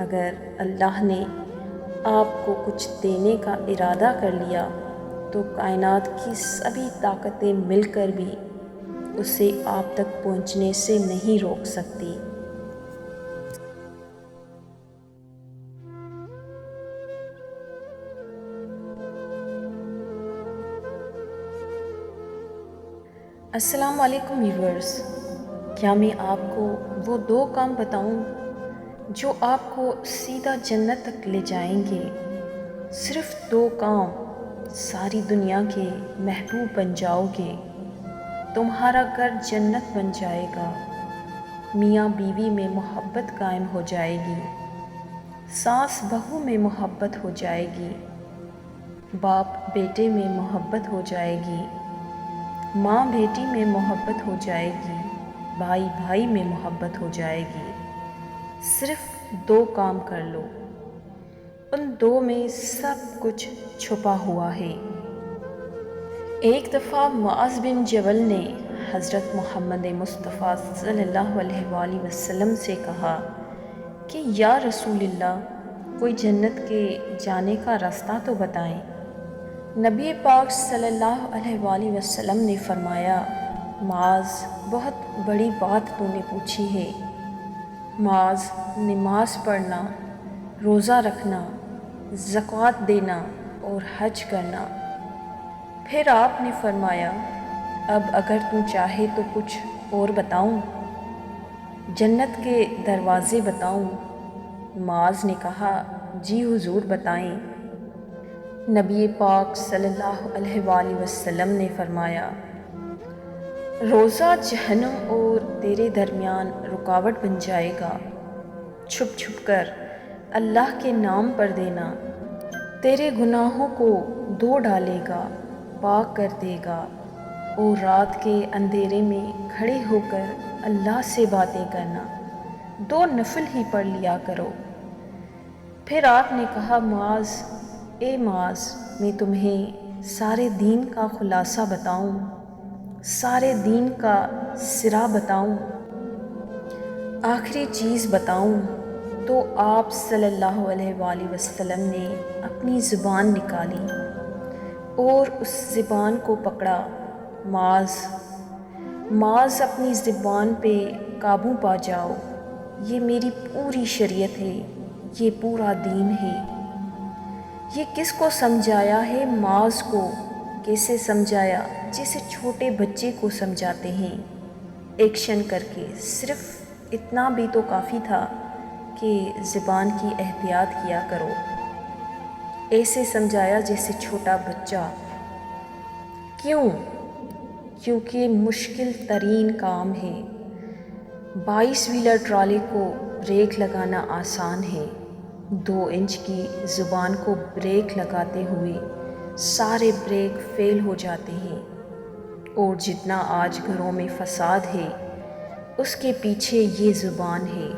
اگر اللہ نے آپ کو کچھ دینے کا ارادہ کر لیا تو کائنات کی سبھی طاقتیں مل کر بھی اسے آپ تک پہنچنے سے نہیں روک سکتی۔ السلام علیکم ویورز، کیا میں آپ کو وہ 2 کام بتاؤں جو آپ کو سیدھا جنت تک لے جائیں گے؟ صرف 2 کام، ساری دنیا کے محبوب بن جاؤ گے، تمہارا گھر جنت بن جائے گا، میاں بیوی میں محبت قائم ہو جائے گی، ساس بہو میں محبت ہو جائے گی، باپ بیٹے میں محبت ہو جائے گی، ماں بیٹی میں محبت ہو جائے گی، بھائی بھائی میں محبت ہو جائے گی۔ صرف 2 کام کر لو، ان 2 میں سب کچھ چھپا ہوا ہے۔ ایک دفعہ معاذ بن جبل نے حضرت محمد مصطفیٰ صلی اللہ علیہ وآلہ وسلم سے کہا کہ یا رسول اللہ، کوئی جنت کے جانے کا راستہ تو بتائیں۔ نبی پاک صلی اللہ علیہ وآلہ وسلم نے فرمایا، معاذ، بہت بڑی بات تو نے پوچھی ہے۔ معاذ، نماز پڑھنا، روزہ رکھنا، زکوٰۃ دینا اور حج کرنا۔ پھر آپ نے فرمایا، اب اگر تم چاہے تو کچھ اور بتاؤں، جنت کے دروازے بتاؤں؟ معاذ نے کہا، جی حضور بتائیں۔ نبی پاک صلی اللہ علیہ وآلہ وسلم نے فرمایا، روزہ جہنم اور تیرے درمیان رکاوٹ بن جائے گا، چھپ چھپ کر اللہ کے نام پر دینا، تیرے گناہوں کو دھو ڈالے گا، پاک کر دے گا، اور رات کے اندھیرے میں کھڑے ہو کر اللہ سے باتیں کرنا، 2 نفل ہی پڑھ لیا کرو۔ پھر آپ نے کہا، معاذ، اے معاذ، میں تمہیں سارے دین کا خلاصہ بتاؤں، سارے دین کا سرا بتاؤں، آخری چیز بتاؤں؟ تو آپ صلی اللہ علیہ وآلہ وسلم نے اپنی زبان نکالی اور اس زبان کو پکڑا۔ معاذ، معاذ، اپنی زبان پہ قابو پا جاؤ، یہ میری پوری شریعت ہے، یہ پورا دین ہے۔ یہ کس کو سمجھایا ہے؟ معاذ کو۔ کیسے سمجھایا؟ جیسے چھوٹے بچے کو سمجھاتے ہیں، ایکشن کر کے۔ صرف اتنا بھی تو کافی تھا کہ زبان کی احتیاط کیا کرو۔ ایسے سمجھایا جیسے چھوٹا بچہ۔ کیوں؟ کیونکہ مشکل ترین کام ہے۔ 22 ویلر ٹرالی کو بریک لگانا آسان ہے، 2 انچ کی زبان کو بریک لگاتے ہوئے سارے بریک فیل ہو جاتے ہیں، اور جتنا آج گھروں میں فساد ہے اس کے پیچھے یہ زبان ہے۔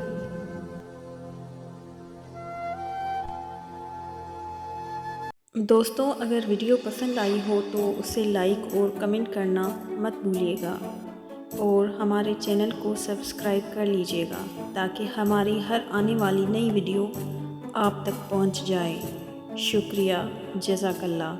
دوستوں، اگر ویڈیو پسند آئی ہو تو اسے لائک اور کمنٹ کرنا مت بھولیے گا، اور ہمارے چینل کو سبسکرائب کر لیجیے گا تاکہ ہماری ہر آنے والی نئی ویڈیو آپ تک پہنچ جائے۔ شکریہ، جزاک اللہ۔